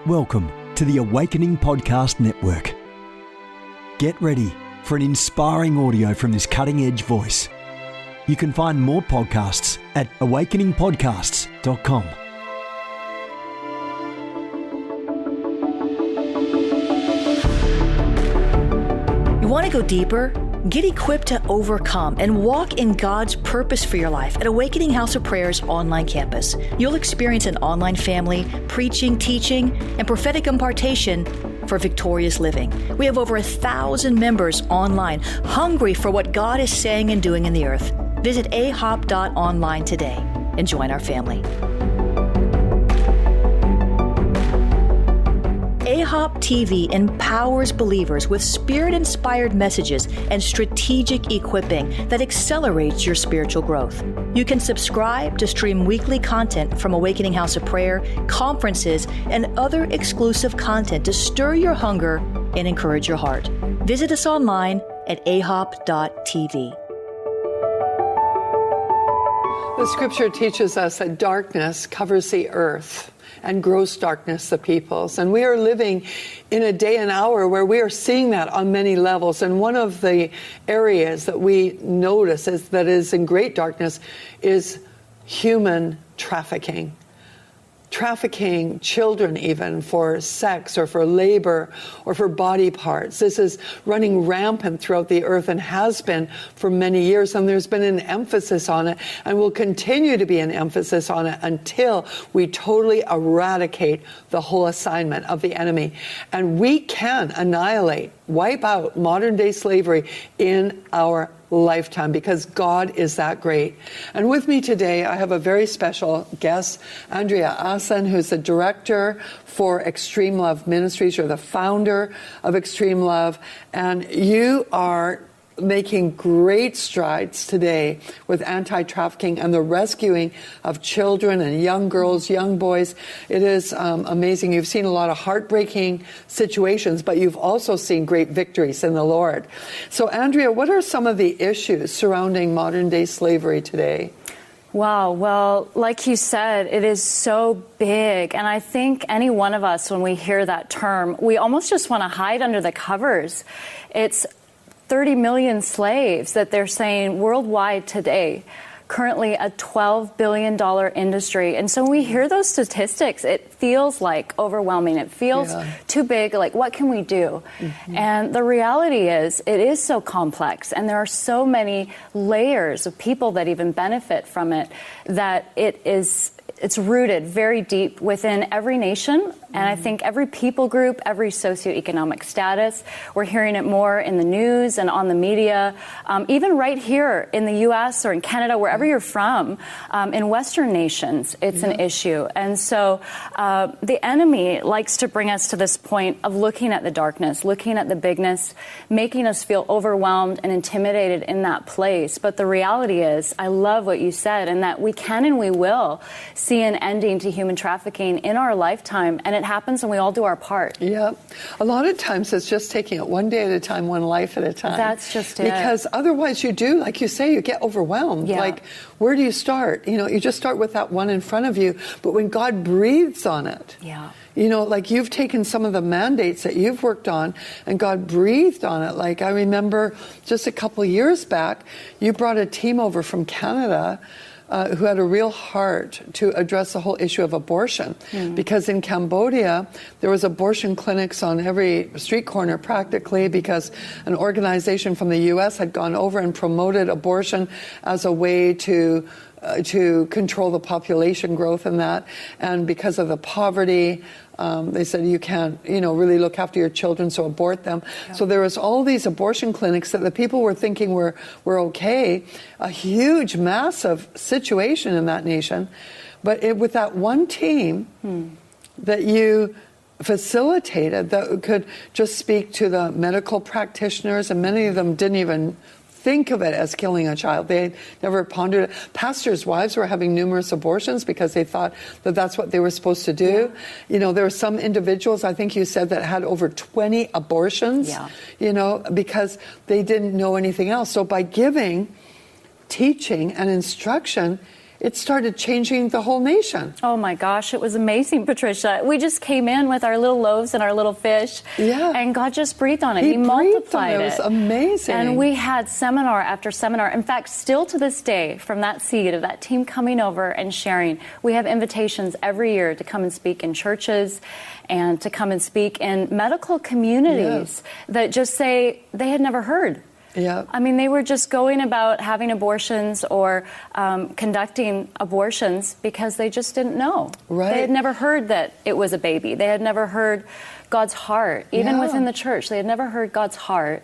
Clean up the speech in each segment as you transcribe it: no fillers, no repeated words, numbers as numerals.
Welcome to the Awakening Podcast Network. Get ready for an inspiring audio from this cutting-edge voice. You can find more podcasts at awakeningpodcasts.com. You want to go deeper? Get equipped to overcome and walk in God's purpose for your life at Awakening House of Prayer's online campus. You'll experience an online family, preaching, teaching, and prophetic impartation for victorious living. We have over 1,000 members online, hungry for what God is saying and doing in the earth. Visit ahop.online today and join our family. AHOP TV empowers believers with Spirit-inspired messages and strategic equipping that accelerates your spiritual growth. You can subscribe to stream weekly content from Awakening House of Prayer, conferences, and other exclusive content to stir your hunger and encourage your heart. Visit us online at ahop.tv. The scripture teaches us that darkness covers the earth and gross darkness the peoples. And we are living in a day and hour where we are seeing that on many levels. And one of the areas that we notice that is in great darkness is human trafficking. Trafficking children even for sex or for labor or for body parts. This is running rampant throughout the earth and has been for many years. And there's been an emphasis on it and will continue to be an emphasis on it until we totally eradicate the whole assignment of the enemy. And we can annihilate, wipe out modern day slavery in our lifetime because God is that great. And with me today, I have a very special guest, Andrea Asen, who's the director for Extreme Love Ministries. You're the founder of Extreme Love, and you are making great strides today with anti-trafficking and the rescuing of children and young girls, young boys. It is amazing. You've seen a lot of heartbreaking situations, but you've also seen great victories in the Lord. So, Andrea, what are some of the issues surrounding modern-day slavery today? Wow. Well, like you said, it is so big. And I think any one of us, when we hear that term, we almost just want to hide under the covers. It's 30 million slaves that they're saying worldwide today, currently a $12 billion industry. And so when we hear those statistics, it feels like overwhelming. It feels too big. Like, what can we do? Mm-hmm. And the reality is, it is so complex. And there are so many layers of people that even benefit from it that it's rooted very deep within every nation. And I think every people group, every socioeconomic status, we're hearing it more in the news and on the media, even right here in the U.S. or in Canada, wherever you're from, in Western nations, it's an issue. And so the enemy likes to bring us to this point of looking at the darkness, looking at the bigness, making us feel overwhelmed and intimidated in that place. But the reality is, I love what you said, and that we can and we will see an ending to human trafficking in our lifetime. And it happens and we all do our part. Yeah. A lot of times it's just taking it one day at a time, one life at a time. That's just it. Because otherwise you do, like you say, you get overwhelmed. Yeah. Like, where do you start? You know, you just start with that one in front of you. But when God breathes on it, you know, like you've taken some of the mandates that you've worked on and God breathed on it. Like I remember just a couple of years back, you brought a team over from Canada who had a real heart to address the whole issue of abortion. Because in Cambodia, there was abortion clinics on every street corner practically because an organization from the U.S. had gone over and promoted abortion as a way to control the population growth and that. And because of the poverty, they said you can't, really look after your children, so abort them. Yeah. So there was all these abortion clinics that the people were thinking were okay. A huge, massive situation in that nation. But with that one team that you facilitated that could just speak to the medical practitioners, and many of them didn't even think of it as killing a child. They never pondered it. Pastors' wives were having numerous abortions because they thought that that's what they were supposed to do. Yeah. There were some individuals, I think you said, that had over 20 abortions, because they didn't know anything else. So by giving teaching and instruction, it started changing the whole nation. Oh my gosh, it was amazing, Patricia. We just came in with our little loaves and our little fish, and God just breathed on it. He multiplied it. It was amazing. And we had seminar after seminar. In fact, still to this day, from that seed of that team coming over and sharing, we have invitations every year to come and speak in churches and to come and speak in medical communities that just say they had never heard. Yeah. I mean, they were just going about having abortions or conducting abortions because they just didn't know. Right. They had never heard that it was a baby. They had never heard God's heart. Even within the church, they had never heard God's heart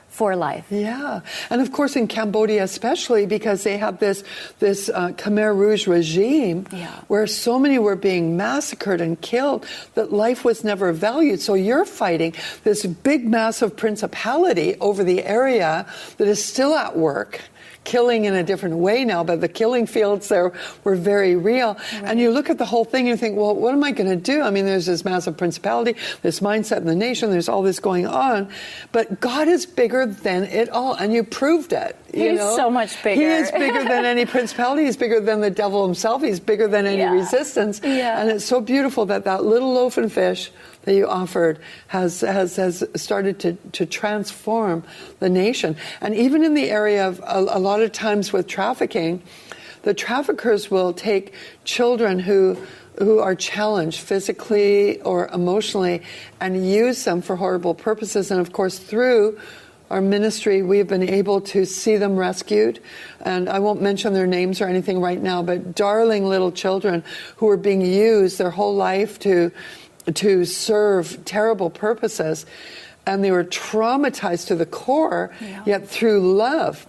for life. Yeah. And of course in Cambodia especially, because they have this Khmer Rouge regime where so many were being massacred and killed that life was never valued. So you're fighting this big massive principality over the area that is still at work, killing in a different way now, but the killing fields there were very real. Right. And you look at the whole thing and you think, well, what am I going to do? I mean, there's this massive principality, this mindset in the nation, there's all this going on, but God is bigger than it all, and you proved it. He's so much bigger. He is bigger than any principality. He's bigger than the devil himself. He's bigger than any resistance. Yeah. And it's so beautiful that little loaf and fish that you offered has started to transform the nation. And even in the area of a lot of times with trafficking, the traffickers will take children who are challenged physically or emotionally and use them for horrible purposes. And of course, through our ministry, we've been able to see them rescued. And I won't mention their names or anything right now, but darling little children who are being used their whole life to serve terrible purposes. And they were traumatized to the core, yet through love,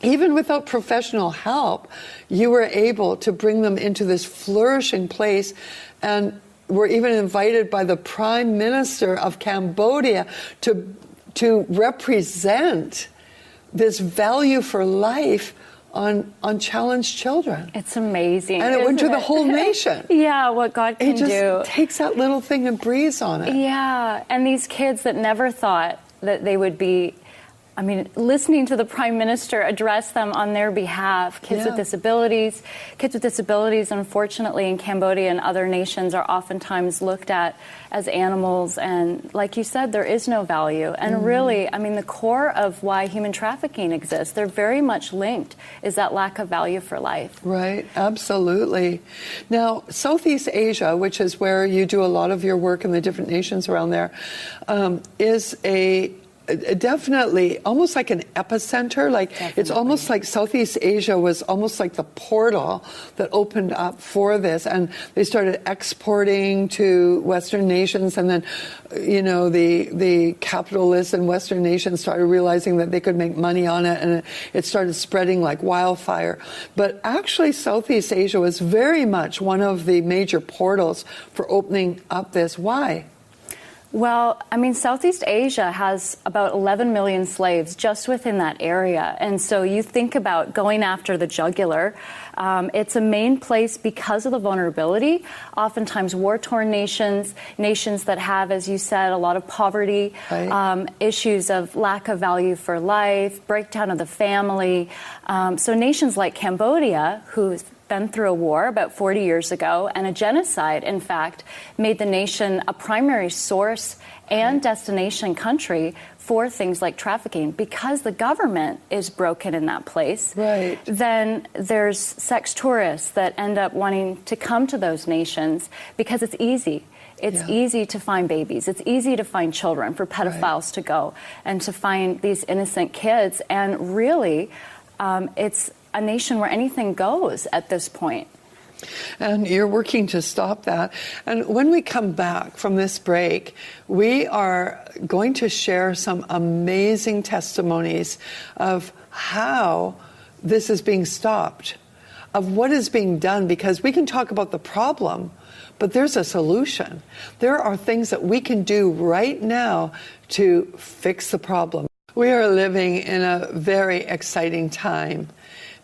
even without professional help, you were able to bring them into this flourishing place. And were even invited by the Prime Minister of Cambodia to represent this value for life on challenged children. It's amazing. And it went to the whole nation. What God can do. He just takes that little thing and breathes on it. Yeah, and these kids that never thought that they would be, I mean, listening to the Prime Minister address them on their behalf, kids with disabilities. Kids with disabilities, unfortunately, in Cambodia and other nations are oftentimes looked at as animals. And like you said, there is no value. And really, I mean, the core of why human trafficking exists, they're very much linked, is that lack of value for life. Right, absolutely. Now, Southeast Asia, which is where you do a lot of your work in the different nations around there, is definitely almost like an epicenter. It's almost like Southeast Asia was almost like the portal that opened up for this, and they started exporting to Western nations, and then the capitalists in Western nations started realizing that they could make money on it, and it started spreading like wildfire. But actually Southeast Asia was very much one of the major portals for opening up this. Why? Well, I mean, Southeast Asia has about 11 million slaves just within that area. And so you think about going after the jugular. It's a main place because of the vulnerability. Oftentimes war-torn nations that have, as you said, a lot of poverty, issues of lack of value for life, breakdown of the family. So nations like Cambodia, who's been through a war about 40 years ago, and a genocide, in fact, made the nation a primary source and destination country for things like trafficking. Because the government is broken in that place, then there's sex tourists that end up wanting to come to those nations because it's easy. It's easy to find babies. It's easy to find children for pedophiles to go and to find these innocent kids. And really, it's a nation where anything goes at this point. And you're working to stop that. And when we come back from this break, we are going to share some amazing testimonies of how this is being stopped, of what is being done, because we can talk about the problem, but there's a solution. There are things that we can do right now to fix the problem. We are living in a very exciting time,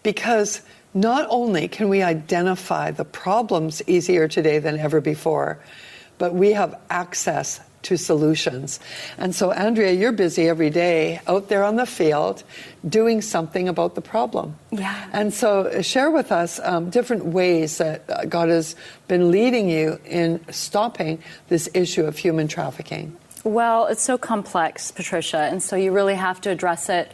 because not only can we identify the problems easier today than ever before, but we have access to solutions. And so, Andrea, you're busy every day out there on the field doing something about the problem. Yeah. And so share with us different ways that God has been leading you in stopping this issue of human trafficking. Well, it's so complex, Patricia, and so you really have to address it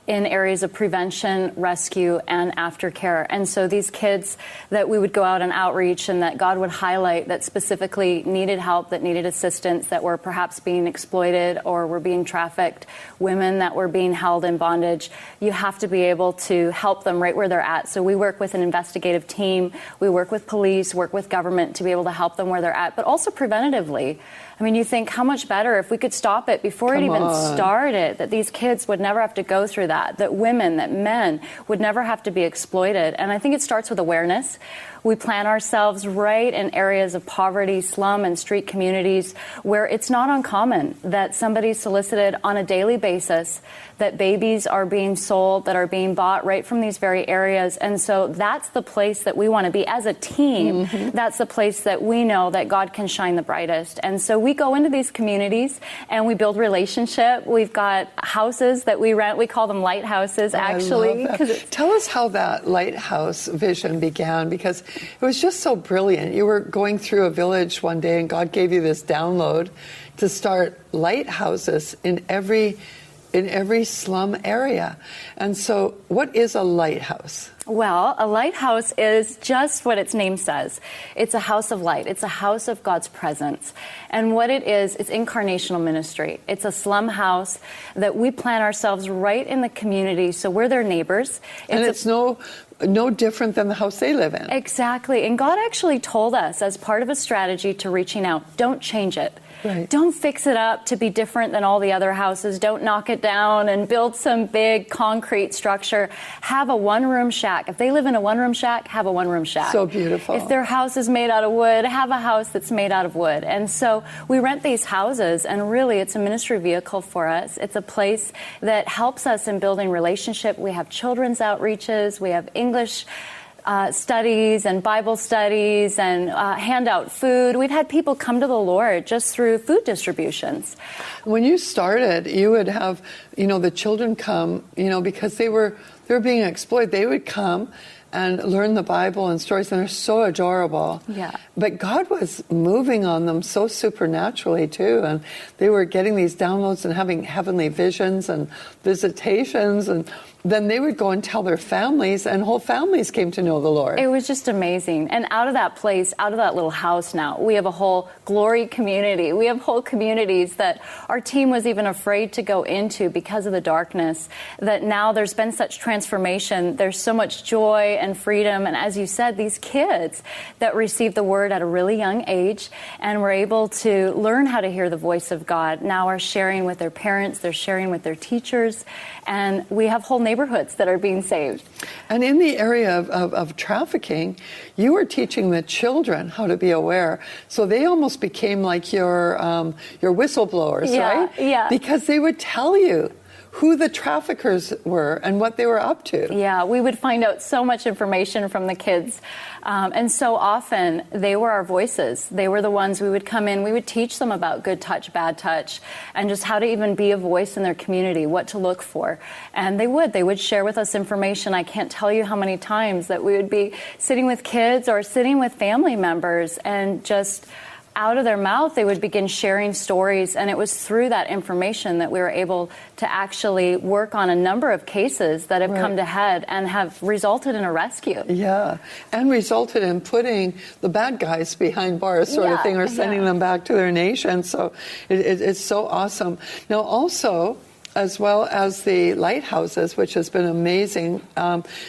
in areas of prevention, rescue, and aftercare. And so these kids that we would go out and outreach and that God would highlight that specifically needed help, that needed assistance, that were perhaps being exploited or were being trafficked, women that were being held in bondage, you have to be able to help them right where they're at. So we work with an investigative team, we work with police, work with government to be able to help them where they're at, but also preventatively. I mean, you think how much better if we could stop it before it even started, that these kids would never have to go through that women, that men would never have to be exploited. And I think it starts with awareness. We plant ourselves right in areas of poverty, slum, and street communities where it's not uncommon that somebody's solicited on a daily basis, that babies are being sold, that are being bought right from these very areas. And so that's the place that we want to be as a team. Mm-hmm. That's the place that we know that God can shine the brightest. And so we go into these communities and we build relationship. We've got houses that we rent. We call them lighthouses, actually. Tell us how that lighthouse vision began, because it was just so brilliant. You were going through a village one day and God gave you this download to start lighthouses in every slum area. And so what is a lighthouse? Well, a lighthouse is just what its name says. It's a house of light. It's a house of God's presence. And what it is, it's incarnational ministry. It's a slum house that we plant ourselves right in the community, so we're their neighbors. It's no different than the house they live in. Exactly. And God actually told us, as part of a strategy to reaching out, don't change it. Right. Don't fix it up to be different than all the other houses. Don't knock it down and build some big concrete structure. Have a one-room shack. If they live in a one-room shack, have a one-room shack. So beautiful. If their house is made out of wood, have a house that's made out of wood. And so we rent these houses, and really it's a ministry vehicle for us. It's a place that helps us in building relationship. We have children's outreaches. We have English studies and Bible studies and hand out food. We've had people come to the Lord just through food distributions. When you started, you would have, the children come, because they were being exploited. They would come and learn the Bible and stories, and they're so adorable. Yeah. But God was moving on them so supernaturally too, and they were getting these downloads and having heavenly visions and visitations, and then they would go and tell their families, and whole families came to know the Lord. It was just amazing. And out of that place, out of that little house now, we have a whole glory community. We have whole communities that our team was even afraid to go into because of the darkness, that now there's been such transformation. There's so much joy and freedom. And as you said, these kids that received the word at a really young age and were able to learn how to hear the voice of God now are sharing with their parents, they're sharing with their teachers, and we have whole neighborhoods that are being saved. And in the area of trafficking, you were teaching the children how to be aware. So they almost became like your whistleblowers, right? Yeah. Because they would tell you who the traffickers were and what they were up to. Yeah, we would find out so much information from the kids. And so often they were our voices. They were the ones we would come in. We would teach them about good touch, bad touch, and just how to even be a voice in their community, what to look for. And they would share with us information. I can't tell you how many times that we would be sitting with kids or sitting with family members, and just out of their mouth, they would begin sharing stories. And it was through that information that we were able to actually work on a number of cases that have come to head and have resulted in a rescue. Yeah, and resulted in putting the bad guys behind bars sort of thing, or sending them back to their nation. So it's so awesome. Now also, as well as the lighthouses, which has been amazing,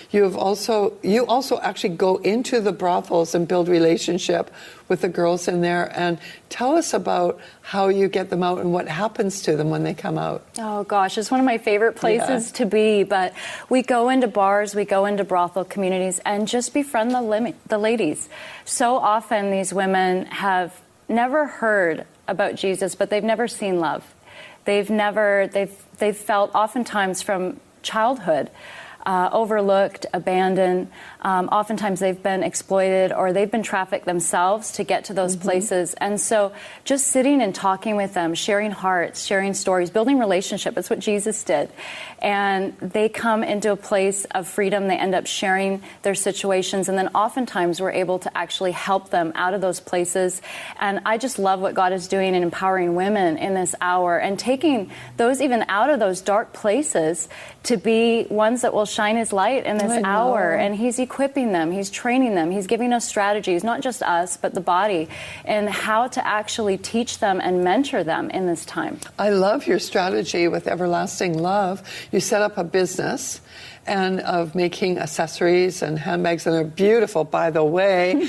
you also actually go into the brothels and build relationship with the girls in there. And tell us about how you get them out and what happens to them when they come out. Oh gosh, it's one of my favorite places to be. But we go into bars, we go into brothel communities, and just befriend the ladies. So often these women have never heard about Jesus, but they've never seen love. They've felt oftentimes from childhood overlooked, abandoned. Oftentimes they've been exploited or they've been trafficked themselves to get to those places. And so just sitting and talking with them, sharing hearts, sharing stories, building relationship, that's what Jesus did. And they come into a place of freedom. They end up sharing their situations. And then oftentimes we're able to actually help them out of those places. And I just love what God is doing in empowering women in this hour and taking those even out of those dark places to be ones that will shine His light in this hour. And He's equipping them. He's training them. He's giving us strategies, not just us, but the body, and how to actually teach them and mentor them in this time. I love your strategy with Everlasting Love. You set up a business and of making accessories and handbags, and they're beautiful, by the way.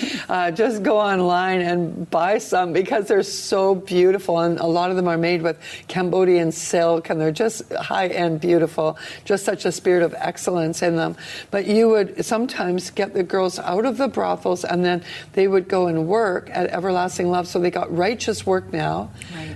Just go online and buy some because they're so beautiful, and a lot of them are made with Cambodian silk, and they're just high-end beautiful, just such a spirit of excellence in them. But you would sometimes get the girls out of the brothels, and then they would go and work at Everlasting Love, so they got righteous work now,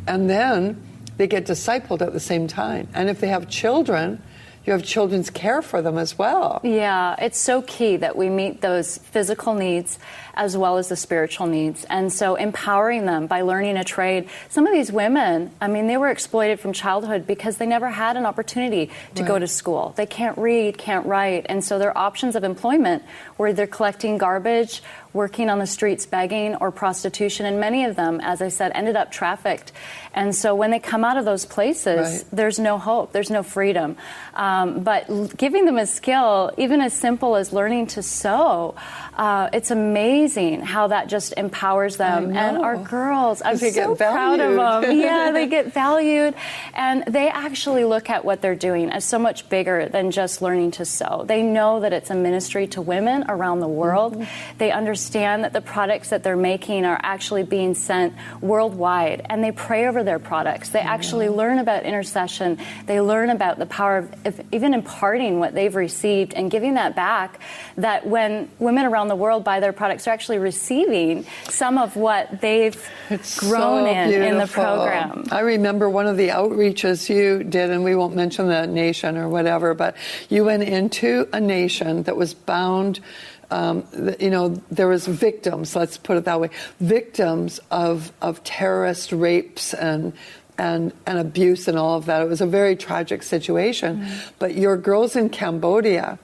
and then they get discipled at the same time. And if they have children, you have children's care for them as well. Yeah, it's so key that we meet those physical needs as well as the spiritual needs. And so empowering them by learning a trade. Some of these women, I mean, they were exploited from childhood because they never had an opportunity to go to school. They can't read, can't write. And so their options of employment were either collecting garbage, working on the streets begging, or prostitution. And many of them, as I said, ended up trafficked. And so when they come out of those places, there's no hope, there's no freedom. But giving them a skill, even as simple as learning to sew, it's amazing how that just empowers them. And our girls, I'm so proud of them. Yeah, they get valued. And they actually look at what they're doing as so much bigger than just learning to sew. They know that it's a ministry to women around the world. They understand that the products that they're making are actually being sent worldwide. And they pray over their products. They actually learn about intercession. They learn about the power of even imparting what they've received and giving that back, that when women around the world buy their products, they're actually receiving some of what they've grown in the program. I remember one of the outreaches you did, and we won't mention the nation or whatever, but you went into a nation that was bound. There was victims, let's put it that way, victims of terrorist rapes and abuse and all of that. It was a very tragic situation. But your girls in Cambodia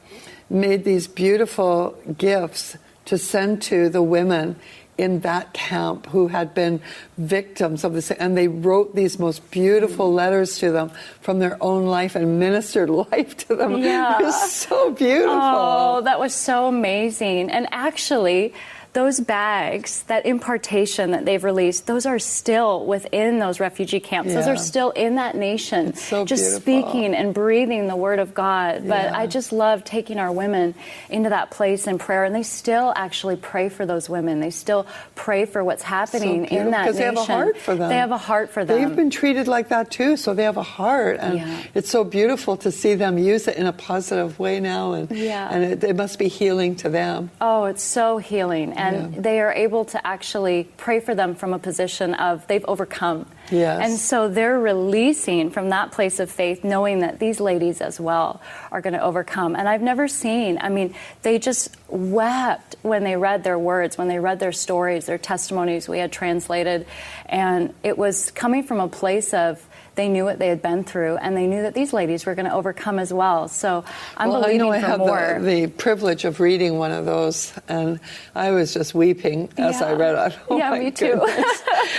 made these beautiful gifts to send to the women in that camp who had been victims of this, and they wrote these most beautiful letters to them from their own life and ministered life to them. Yeah. It was so beautiful. Oh, that was so amazing. And actually, those bags, that impartation that they've released, those are still within those refugee camps. Those are still in that nation, it's so just beautiful. Speaking and breathing the word of God. But I just love taking our women into that place in prayer, and they still actually pray for those women. They still pray for what's happening in that nation. Because they have a heart for them. They have a heart for them. They've been treated like that too, so they have a heart. And it's so beautiful to see them use it in a positive way now. And it must be healing to them. Oh, it's so healing. And they are able to actually pray for them from a position of they've overcome. Yes. And so they're releasing from that place of faith, knowing that these ladies as well are going to overcome. And I've never seen, I mean, they just wept when they read their words, when they read their stories, their testimonies we had translated. And it was coming from a place of they knew what they had been through, and they knew that these ladies were going to overcome as well. So I'm believing for more. I had the privilege of reading one of those, and I was just weeping as I read it. Oh, yeah, me too.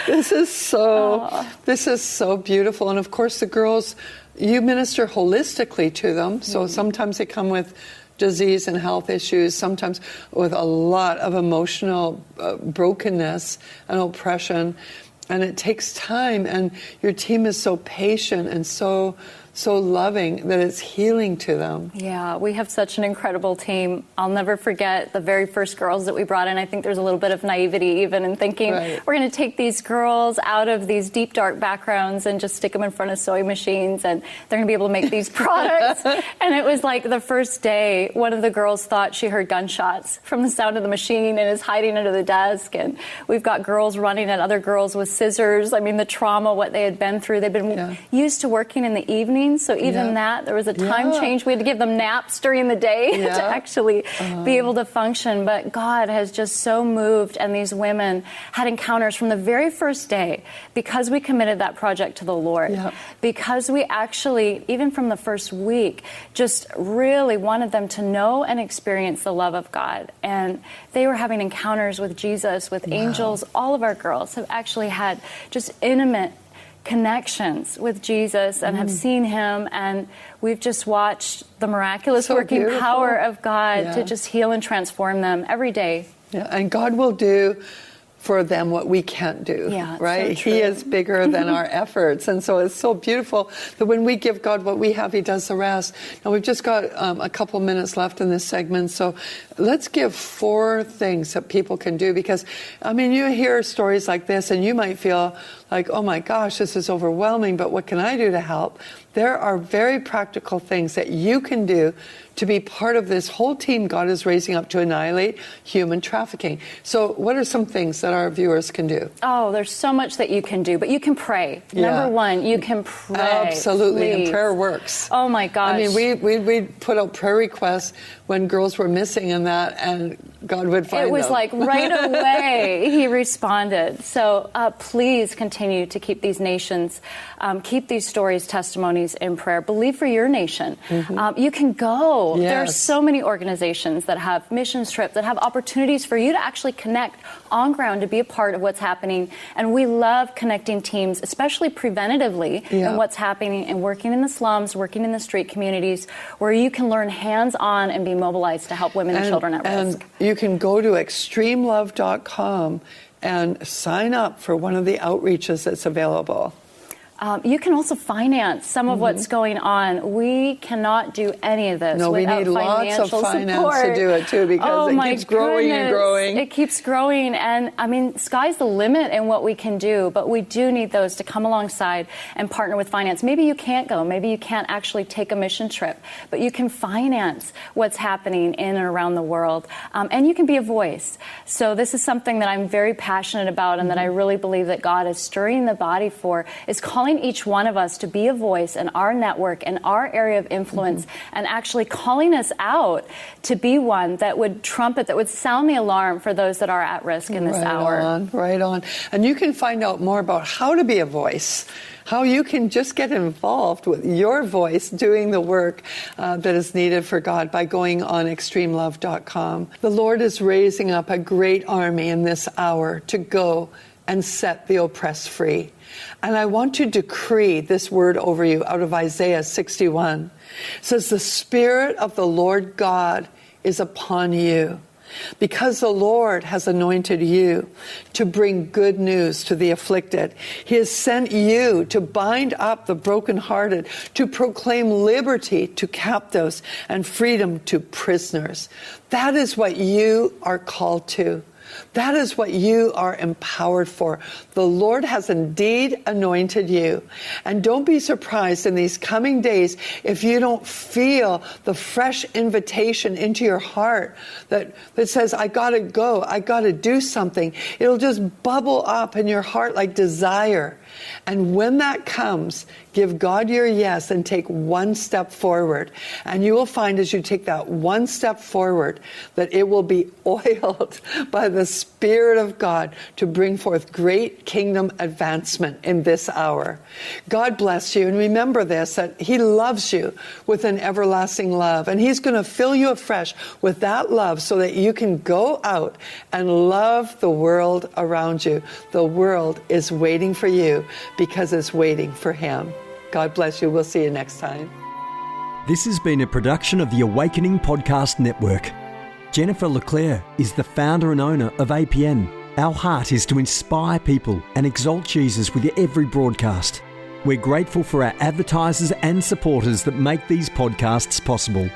This is so beautiful. And of course, the girls, you minister holistically to them. So sometimes they come with disease and health issues, sometimes with a lot of emotional brokenness and oppression. And it takes time, and your team is so patient and so loving that it's healing to them. Yeah, we have such an incredible team. I'll never forget the very first girls that we brought in. I think there's a little bit of naivety even in thinking we're going to take these girls out of these deep, dark backgrounds and just stick them in front of sewing machines, and they're going to be able to make these products. And it was like the first day, one of the girls thought she heard gunshots from the sound of the machine and is hiding under the desk. And we've got girls running at other girls with scissors. I mean, the trauma, what they had been through. They've been used to working in the evening training. So even there was a time change. We had to give them naps during the day to actually be able to function. But God has just so moved, and these women had encounters from the very first day because we committed that project to the Lord. Because we actually, even from the first week, just really wanted them to know and experience the love of God. And they were having encounters with Jesus, with angels. All of our girls have actually had just intimate connections with Jesus and have seen him, and we've just watched the miraculous working power of God to just heal and transform them every day. And God will do for them what we can't do, right? So he is bigger than our efforts. And so it's so beautiful that when we give God what we have, he does the rest. Now, we've just got a couple minutes left in this segment, so let's give 4 things that people can do, because, I mean, you hear stories like this and you might feel like, oh my gosh, this is overwhelming, but what can I do to help? There are very practical things that you can do to be part of this whole team God is raising up to annihilate human trafficking. So what are some things that our viewers can do? Oh, there's so much that you can do, but you can pray. Number 1, you can pray. Absolutely, please. And prayer works. Oh my gosh. I mean, we put out prayer requests when girls were missing and that, and God would find them. It was like right away he responded. So please continue to keep these nations, keep these stories, testimonies in prayer. Believe for your nation. You can go. There are so many organizations that have missions trips, that have opportunities for you to actually connect on ground, to be a part of what's happening. And we love connecting teams, especially preventatively, in what's happening and working in the slums, working in the street communities, where you can learn hands-on and be mobilized to help women and children at risk. And you can go to extremelove.com and sign up for one of the outreaches that's available. You can also finance some of what's going on. We cannot do any of this without we need lots of finance support. to do it too, because it keeps growing and growing. It keeps growing, and I mean, sky's the limit in what we can do, but we do need those to come alongside and partner with finance. Maybe you can't go, maybe you can't actually take a mission trip, but you can finance what's happening in and around the world, and you can be a voice. So this is something that I'm very passionate about, and that I really believe that God is stirring the body for, is calling each one of us to be a voice in our network, in our area of influence, and actually calling us out to be one that would trumpet, that would sound the alarm for those that are at risk in this hour. Right on. And you can find out more about how to be a voice, how you can just get involved with your voice doing the work that is needed for God by going on extremelove.com. The Lord is raising up a great army in this hour to go and set the oppressed free. And I want to decree this word over you out of Isaiah 61. It says, the Spirit of the Lord God is upon you, because the Lord has anointed you to bring good news to the afflicted. He has sent you to bind up the brokenhearted, to proclaim liberty to captives and freedom to prisoners. That is what you are called to. That is what you are empowered for. The Lord has indeed anointed you. And don't be surprised in these coming days if you don't feel the fresh invitation into your heart that says, I got to go, I got to do something. It'll just bubble up in your heart like desire. And when that comes, give God your yes and take one step forward. And you will find as you take that one step forward that it will be oiled by the Spirit of God to bring forth great kingdom advancement in this hour. God bless you. And remember this, that He loves you with an everlasting love. And He's going to fill you afresh with that love so that you can go out and love the world around you. The world is waiting for you because it's waiting for Him. God bless you. We'll see you next time. This has been a production of the Awakening Podcast Network. Jennifer LeClaire is the founder and owner of APN. Our heart is to inspire people and exalt Jesus with every broadcast. We're grateful for our advertisers and supporters that make these podcasts possible.